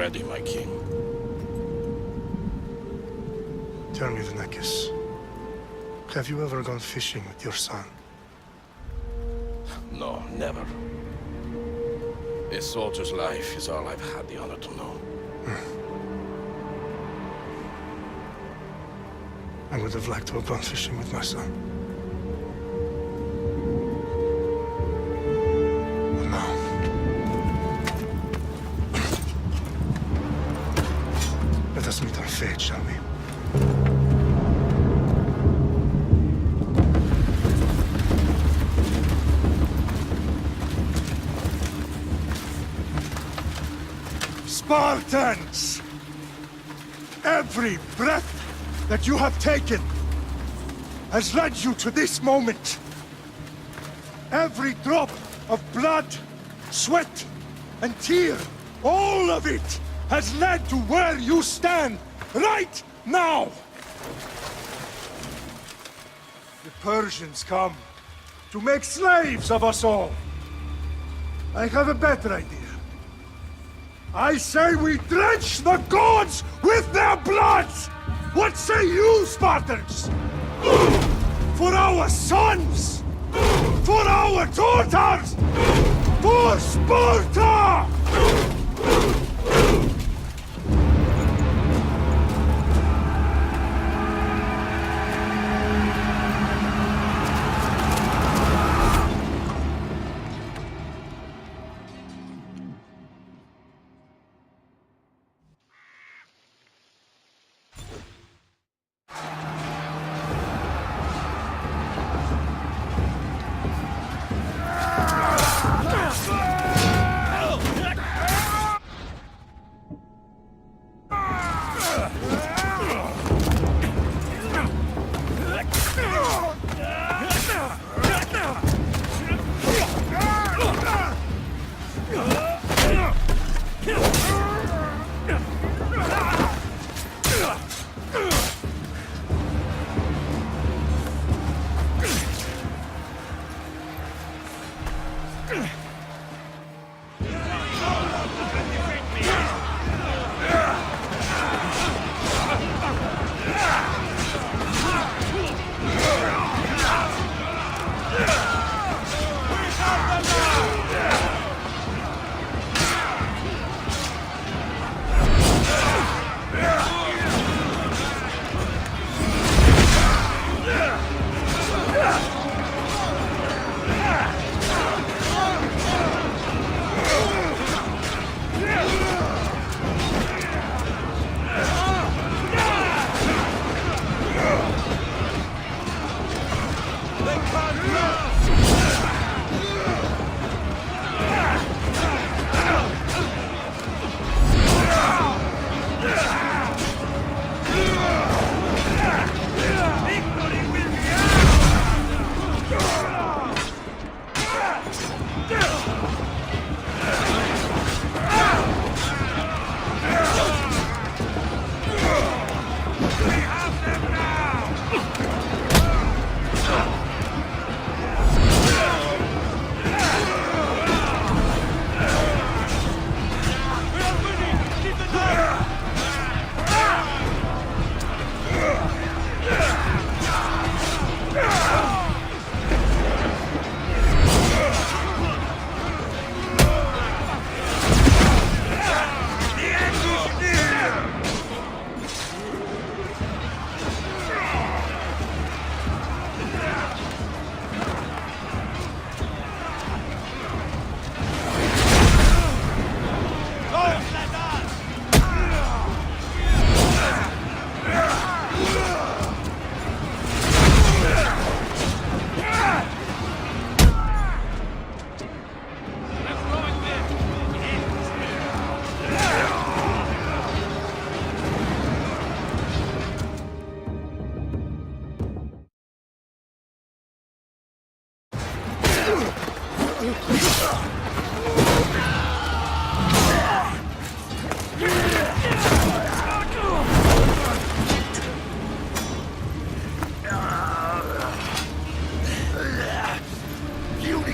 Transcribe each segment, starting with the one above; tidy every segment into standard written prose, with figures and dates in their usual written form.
ready, my king. Tell me, Venekis, have you ever gone fishing with your son? No, never. A soldier's life is all I've had the honor to know. I would have liked to have gone fishing with my son. But no. Let us meet on fate, shall we? Spartans! Every breath that you have taken has led you to this moment. Every drop of blood, sweat, and tear, all of it has led to where you stand right now. The Persians come to make slaves of us all. I have a better idea. I say we drench the gods with their blood! What say you, Spartans? For our sons! For our daughters! For Sparta!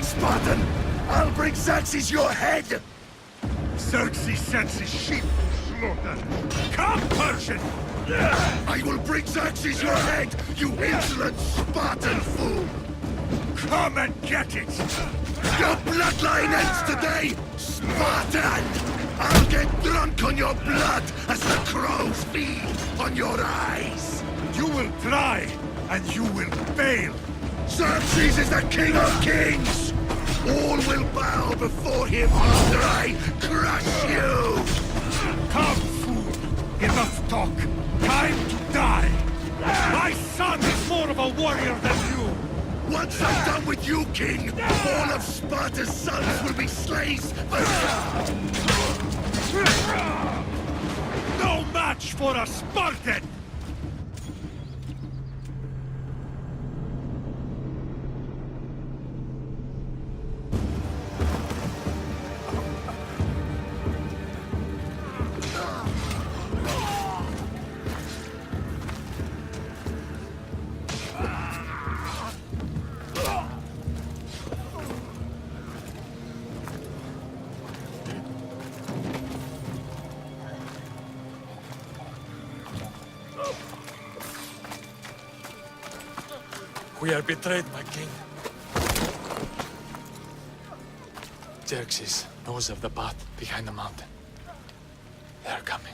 Spartan! I'll bring Xerxes your head! Xerxes sends his sheep slaughter! Come, Persian! I will bring Xerxes your head, you insolent Spartan fool! Come and get it! Your bloodline ends today, Spartan! I'll get drunk on your blood as the crows feed on your eyes! You will try, and you will fail! Xerxes is the king of kings! All will bow before him after I crush you! Come, fool! Enough talk! Time to die! My son is more of a warrior than you! Once I'm done with you, king, all of Sparta's sons will be slaves forever! No match for a Spartan! We are betrayed, my king. Xerxes knows of the path behind the mountain. They are coming.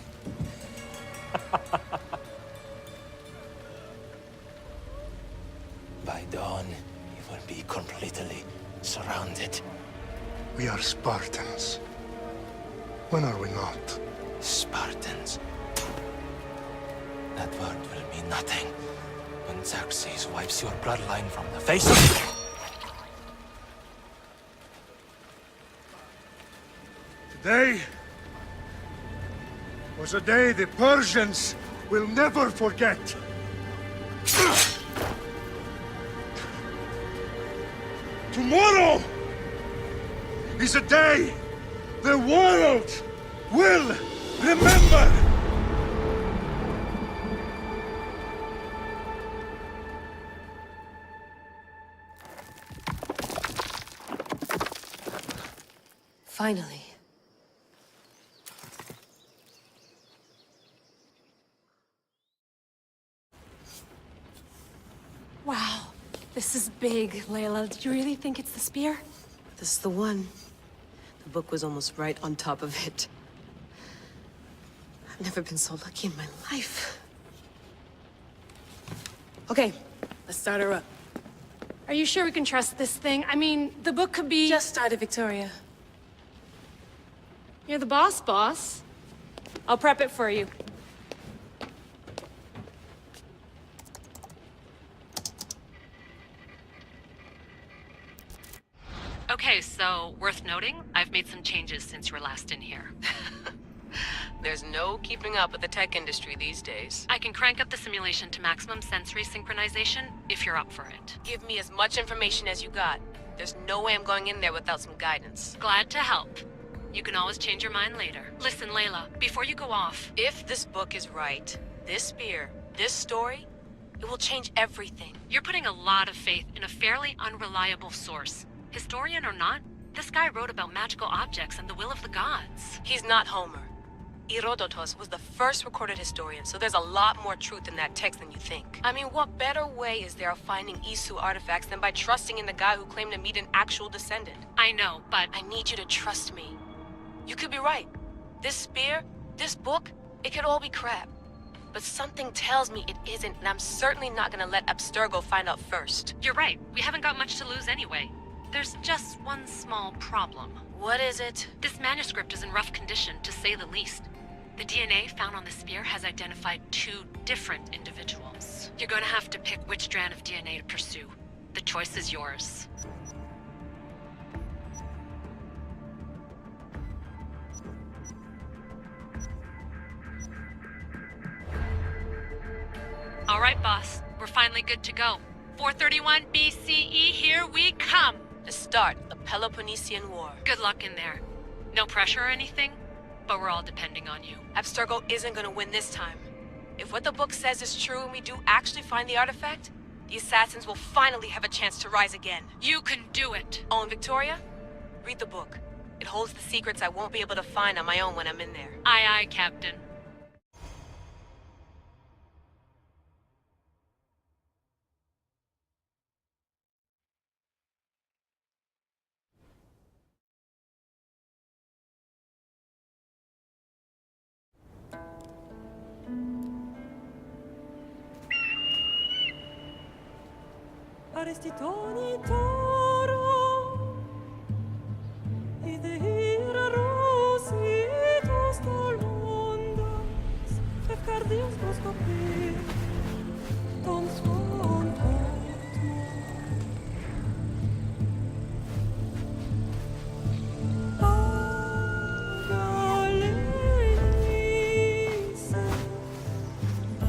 By dawn, you will be completely surrounded. We are Spartans. When are we not? Spartans. That word will mean nothing when Xerxes wipes your bloodline from the face of... Today was a day the Persians will never forget. Tomorrow is a day the world will remember. Finally. Wow, this is big, Layla. Did you really think it's the spear? This is the one. The book was almost right on top of it. I've never been so lucky in my life. Okay, let's start her up. Are you sure we can trust this thing? I mean, the book could be... Just started, Victoria. You're the boss. I'll prep it for you. Okay, so worth noting, I've made some changes since you were last in here. There's no keeping up with the tech industry these days. I can crank up the simulation to maximum sensory synchronization if you're up for it. Give me as much information as you got. There's no way I'm going in there without some guidance. Glad to help. You can always change your mind later. Listen, Layla, before you go off... If this book is right, this spear, this story, it will change everything. You're putting a lot of faith in a fairly unreliable source. Historian or not, this guy wrote about magical objects and the will of the gods. He's not Homer. Herodotus was the first recorded historian, so there's a lot more truth in that text than you think. I mean, what better way is there of finding Isu artifacts than by trusting in the guy who claimed to meet an actual descendant? I know, but... I need you to trust me. You could be right. This spear, this book, it could all be crap. But something tells me it isn't, and I'm certainly not gonna let Abstergo find out first. You're right. We haven't got much to lose anyway. There's just one small problem. What is it? This manuscript is in rough condition, to say the least. The DNA found on the spear has identified 2 different individuals. You're gonna have to pick which strand of DNA to pursue. The choice is yours. All right, boss. We're finally good to go. 431 BCE, here we come! To start the Peloponnesian War. Good luck in there. No pressure or anything, but we're all depending on you. Abstergo isn't gonna win this time. If what the book says is true and we do actually find the artifact, the assassins will finally have a chance to rise again. You can do it! Oh, and Victoria, read the book. It holds the secrets I won't be able to find on my own when I'm in there. Aye, aye, Captain. Aristitoni toro, ide ira rositos tolondas, efcardios proscopir, tom svon potmo. Agalenice,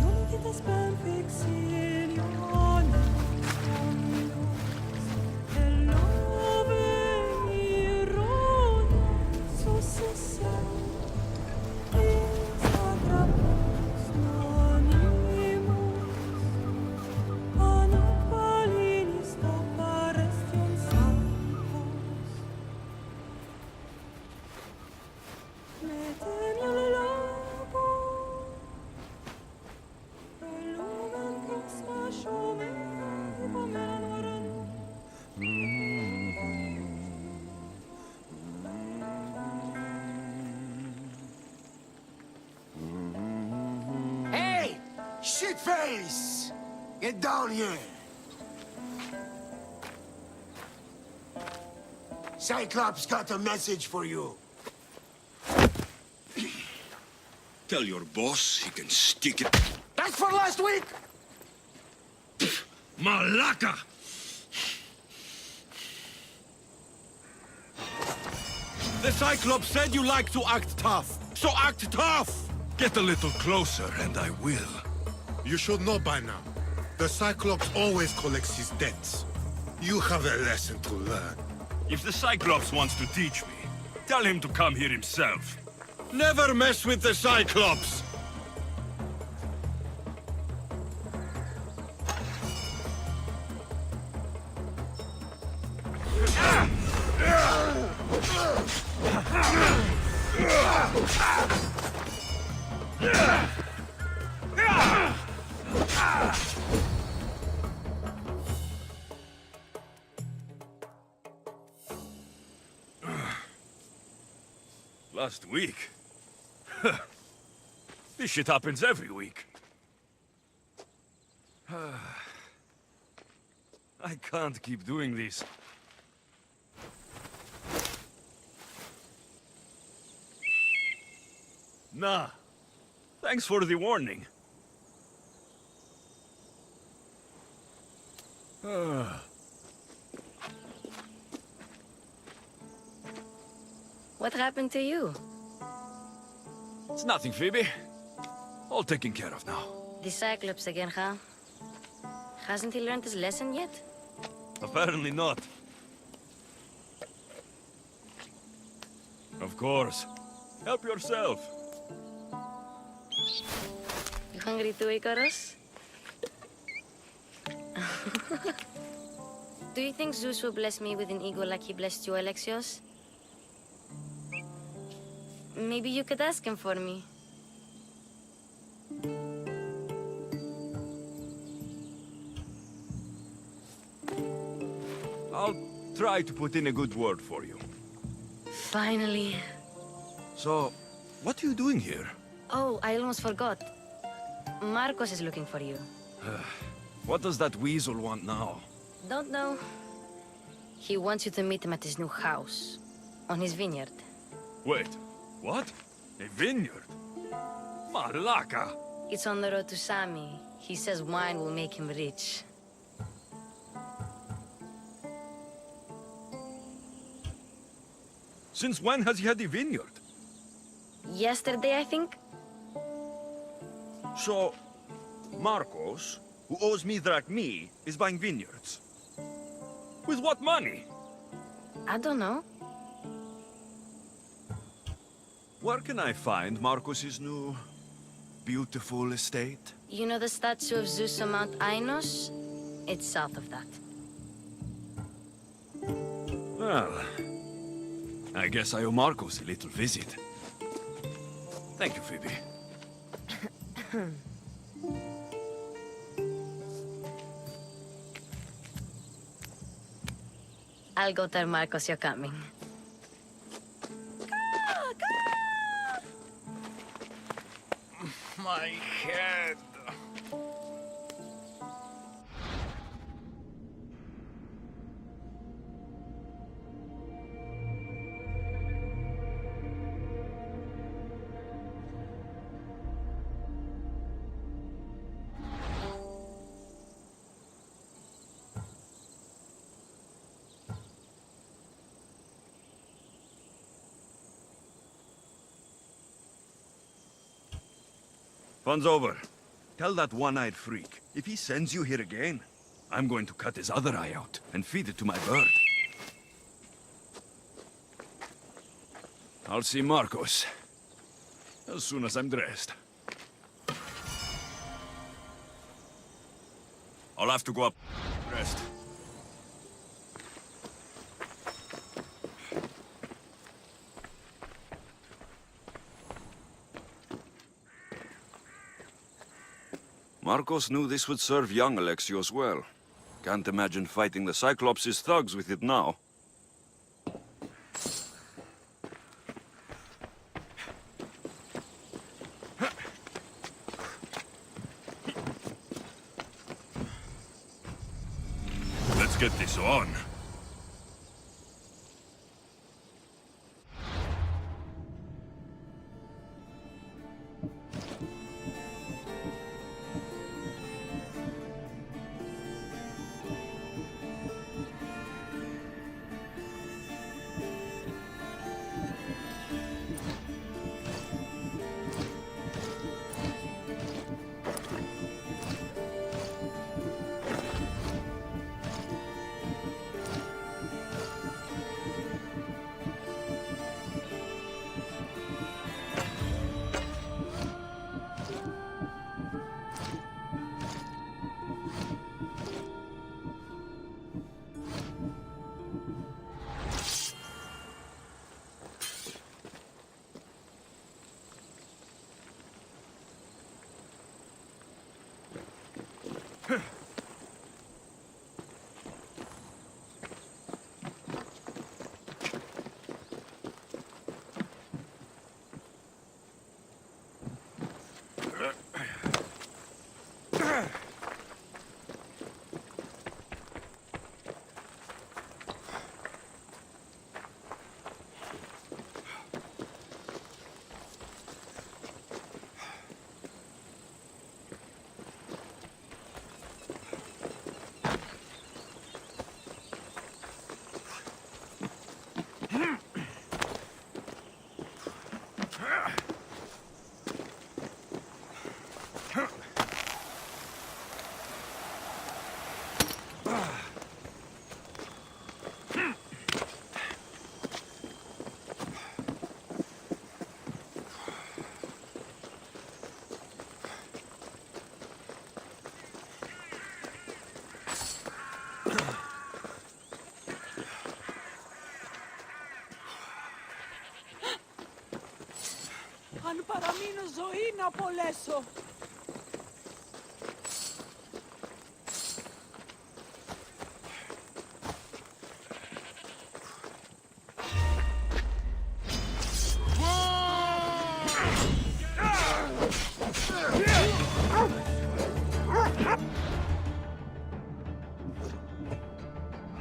ionitas ben fixilionis, Hey! Shitface! Get down here! Cyclops got a message for you. Tell your boss he can stick it. That's for last week! Malaka! The Cyclops said you like to act tough, so act tough! Get a little closer, and I will. You should know by now. The Cyclops always collects his debts. You have a lesson to learn. If the Cyclops wants to teach me, tell him to come here himself. Never mess with the Cyclops! Last week? This shit happens every week. I can't keep doing this. Nah. Thanks for the warning. What happened to you? It's nothing, Phoebe. All taken care of now. The Cyclops again, huh? Hasn't he learned his lesson yet? Apparently not. Of course. Help yourself. You hungry too, Icarus? Do you think Zeus will bless me with an ego like he blessed you, Alexios? Maybe you could ask him for me. I'll try to put in a good word for you. Finally. So, what are you doing here? Oh, I almost forgot. Marcos is looking for you. What does that weasel want now? Don't know. He wants you to meet him at his new house. On his vineyard. Wait, what? A vineyard? Malaka! It's on the road to Sami. He says wine will make him rich. Since when has he had a vineyard? Yesterday, I think? So, Marcos, who owes me drachmi, is buying vineyards. With what money? I don't know. Where can I find Marcos's new, beautiful estate? You know the statue of Zeus on Mount Ainos? It's south of that. Well, I guess I owe Marcos a little visit. Thank you, Phoebe. I'll go tell Marcos you're coming. My head. Fun's over. Tell that one-eyed freak, if he sends you here again, I'm going to cut his other eye out and feed it to my bird. I'll see Marcos as soon as I'm dressed. I'll have to go up rest. Marcos knew this would serve young Alexios well. Can't imagine fighting the Cyclops' thugs with it now. Let's get this on. Αν παραμείνω ζωή να απολέσω.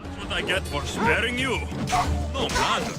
That's what I get for sparing you. No matter.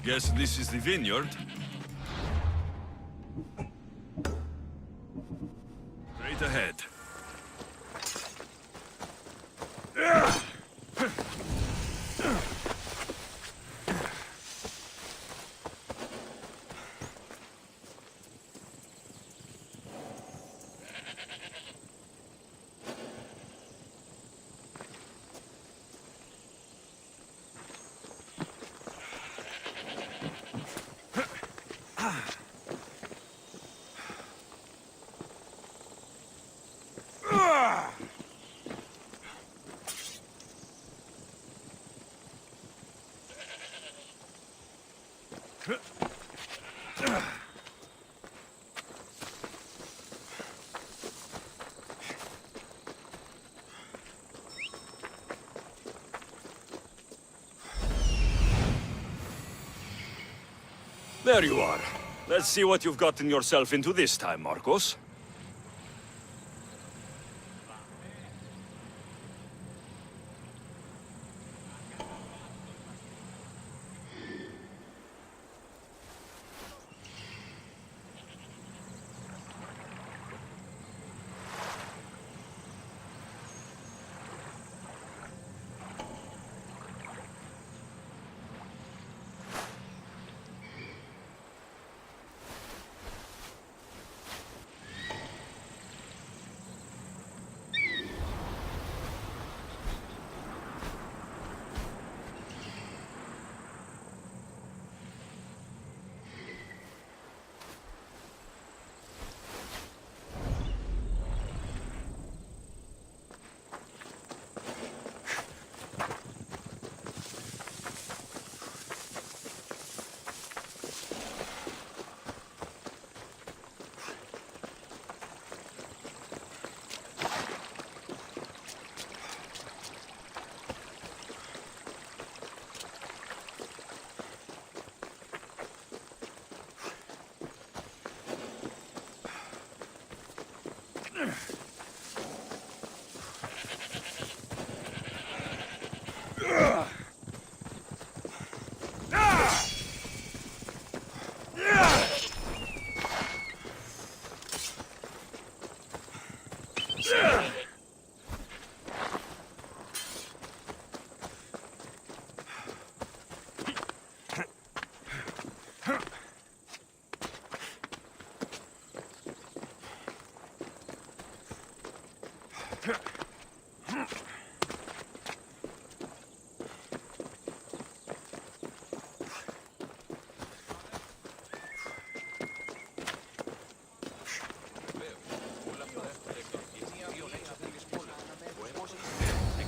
Guess this is the vineyard. Straight ahead. There you are. Let's see what you've gotten yourself into this time, Marcos.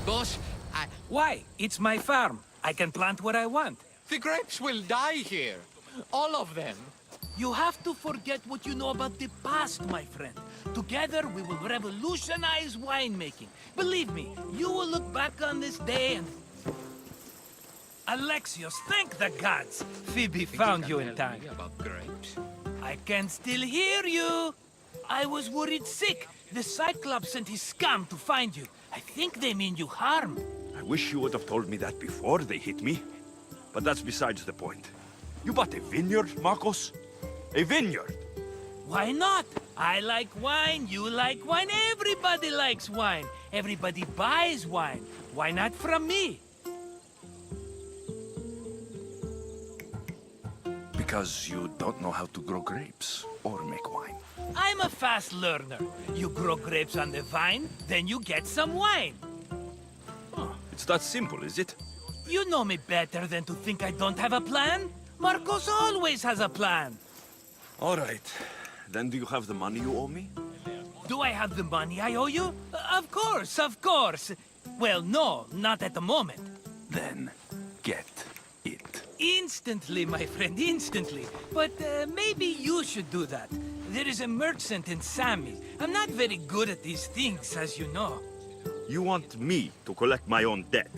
Boss, Why? It's my farm. I can plant what I want. The grapes will die here. All of them. You have to forget what you know about the past, my friend. Together, we will revolutionize winemaking. Believe me, you will look back on this day and... Alexios, thank the gods! Phoebe found you in time. About grapes? I can still hear you! I was worried sick. The Cyclops sent his scum to find you. I think they mean you harm. I wish you would have told me that before they hit me. But that's besides the point. You bought a vineyard, Marcos? A vineyard? Why not? I like wine, you like wine, everybody likes wine. Everybody buys wine. Why not from me? Because you don't know how to grow grapes or make wine. I'm a fast learner. You grow grapes on the vine, then you get some wine. Oh, it's that simple, is it? You know me better than to think I don't have a plan. Marcos always has a plan. All right. Then do you have the money you owe me? Do I have the money I owe you? Of course, of course. Well, no, not at the moment. Then get it. Instantly, my friend, instantly. But maybe you should do that. There is a merchant in Sami. I'm not very good at these things, as you know. You want me to collect my own debt?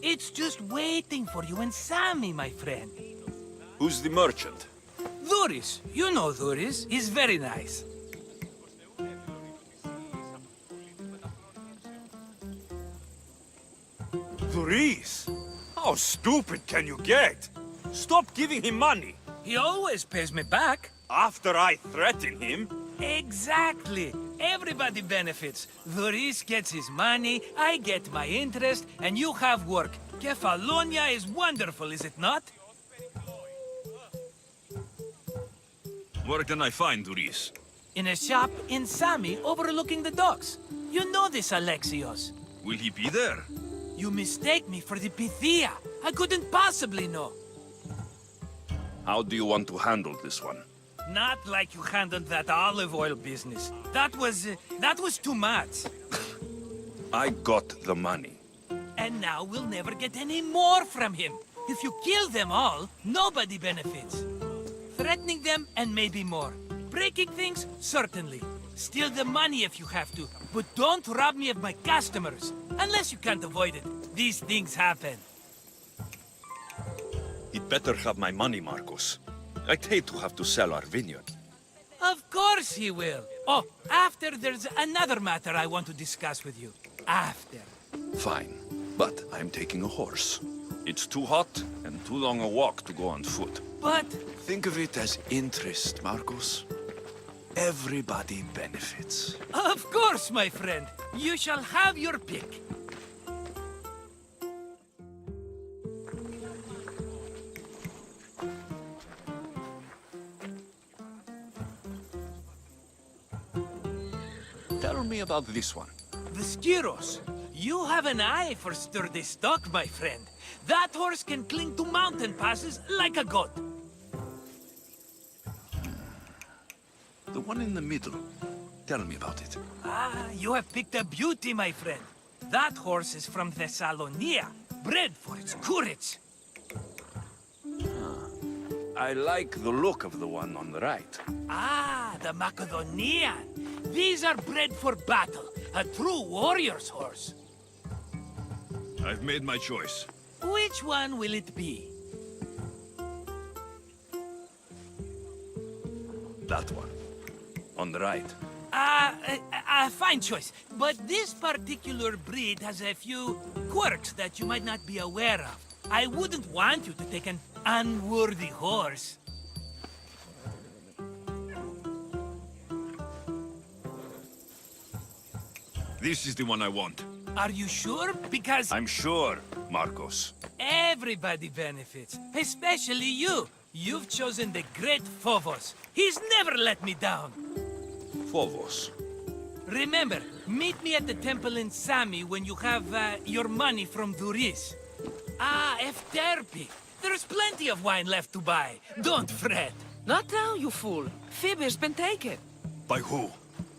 It's just waiting for you in Sami, my friend. Who's the merchant? Dhuris. You know Dhuris. He's very nice. Dhuris? How stupid can you get? Stop giving him money! He always pays me back. After I threaten him? Exactly. Everybody benefits. Doris gets his money, I get my interest, and you have work. Kefalonia is wonderful, is it not? Where can I find Duris? In a shop in Sami overlooking the docks. You know this, Alexios. Will he be there? You mistake me for the Pythia. I couldn't possibly know. How do you want to handle this one? Not like you handled that olive oil business. That was too much. I got the money. And now we'll never get any more from him. If you kill them all, nobody benefits. Threatening them, and maybe more. Breaking things, certainly. Steal the money if you have to, but don't rob me of my customers. Unless you can't avoid it. These things happen. He'd better have my money, Marcos. I'd hate to have to sell our vineyard. Of course he will. Oh, after there's another matter I want to discuss with you. After. Fine, but I'm taking a horse. It's too hot and too long a walk to go on foot. But... Think of it as interest, Marcos. Everybody benefits. Of course, my friend. You shall have your pick. Tell me about this one. The Skiros. You have an eye for sturdy stock, my friend. That horse can cling to mountain passes like a goat. The one in the middle. Tell me about it. Ah, you have picked a beauty, my friend. That horse is from Thessalonia, bred for its courage. I like the look of the one on the right. Ah, the Macedonian. These are bred for battle, a true warrior's horse. I've made my choice. Which one will it be? That one. On the right. A fine choice. But this particular breed has a few quirks that you might not be aware of. I wouldn't want you to take an unworthy horse. This is the one I want. Are you sure? Because... I'm sure, Marcos. Everybody benefits, especially you. You've chosen the great Phobos. He's never let me down. Phobos. Remember, meet me at the temple in Sami when you have your money from Duris. Ah, Efterpi. There's plenty of wine left to buy. Don't fret. Not now, you fool. Phoebe's been taken. By who?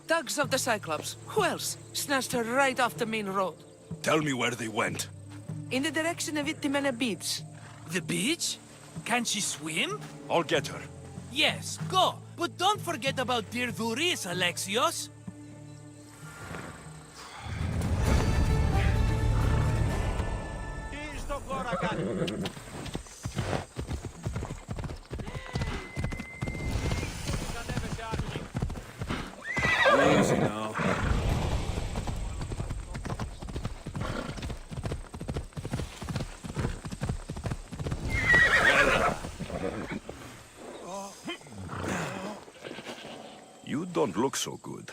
Thugs of the Cyclops. Who else? Snatched her right off the main road. Tell me where they went. In the direction of Itimena Beach. The beach? Can she swim? I'll get her. Yes, go. But don't forget about dear Duris, Alexios. Easy now. You don't look so good.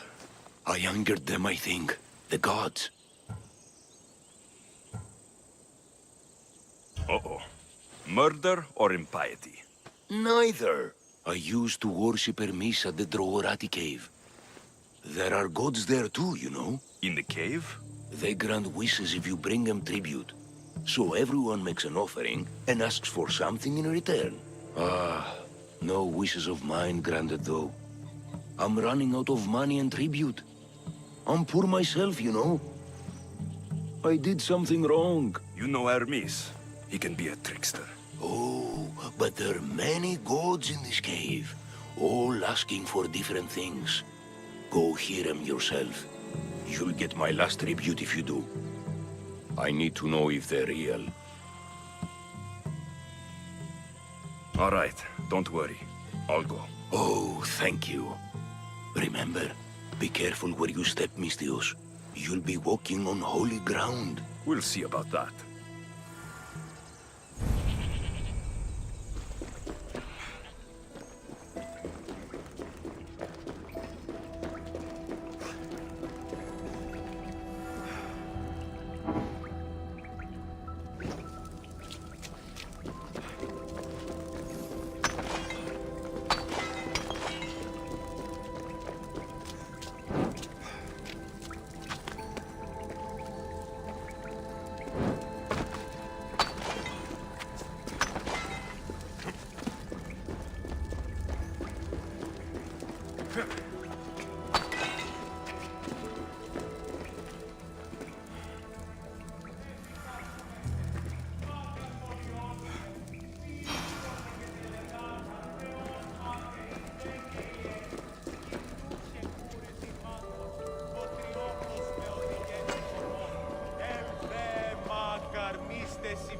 I angered them, I think. The gods. Uh-oh. Murder or impiety? Neither. I used to worship Hermes at the Droorati cave. There are gods there too, you know. In the cave? They grant wishes if you bring them tribute. So everyone makes an offering and asks for something in return. Ah, no wishes of mine granted though. I'm running out of money and tribute. I'm poor myself, you know. I did something wrong. You know Hermes. He can be a trickster. Oh, but there are many gods in this cave, all asking for different things. Go hear them yourself. You'll get my last tribute if you do. I need to know if they're real. All right, don't worry. I'll go. Oh, thank you. Remember, be careful where you step, Misthios. You'll be walking on holy ground. We'll see about that.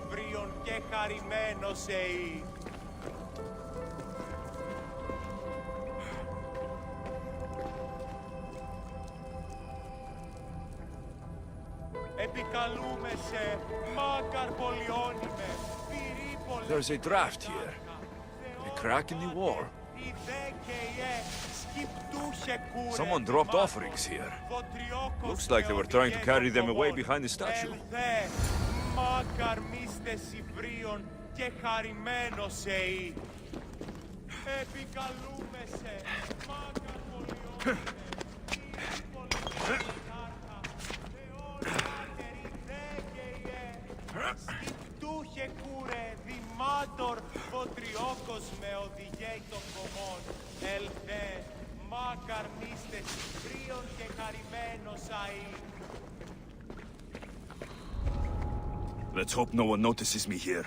Ιβρίων και χαρημένος εεί. Επικαλούμε σε μάκαρ πολιόνιμε, πυρήπολε. There's a draft here. A crack in the wall. Someone dropped offerings here. Looks like they were trying to carry them away behind the statue. Μάκαρ μίστες Ιβρίων και χαρημένος εεί. Επικαλούμε σε μάκαρ πολιόνιμε, Σκυπτούχε κούρε, δημάτορ, βοτριόκος με οδηγέει των κομμών. Ελθέ, μάκαρ μίστες Ιβρίων και χαρημένος αεί. Let's hope no one notices me here.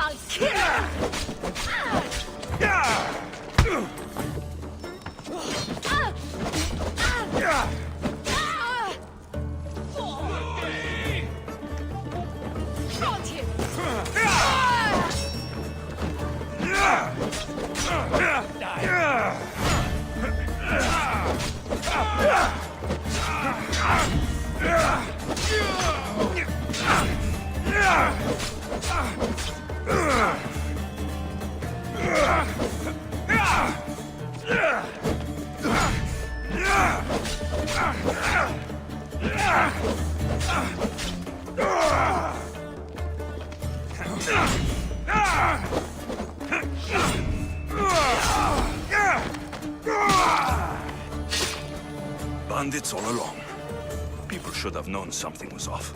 I'll kill her! Shot him! Bandits all along. People should have known something was off.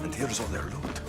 And here's all their loot.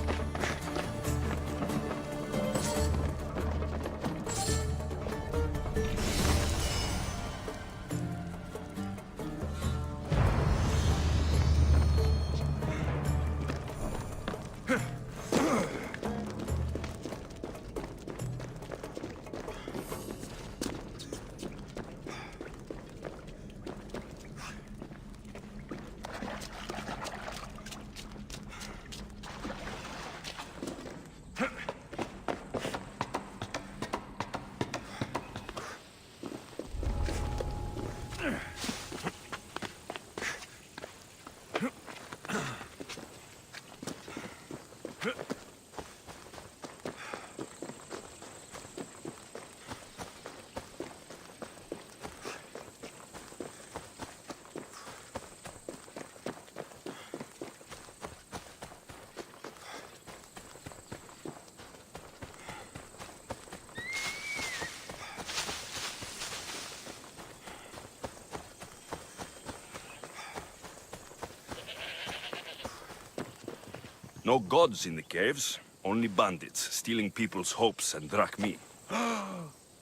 No gods in the caves, only bandits stealing people's hopes and drachmi.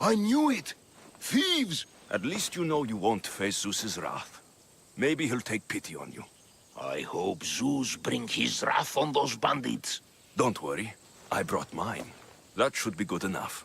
I knew it! Thieves! At least you know you won't face Zeus's wrath. Maybe he'll take pity on you. I hope Zeus bring his wrath on those bandits. Don't worry, I brought mine. That should be good enough.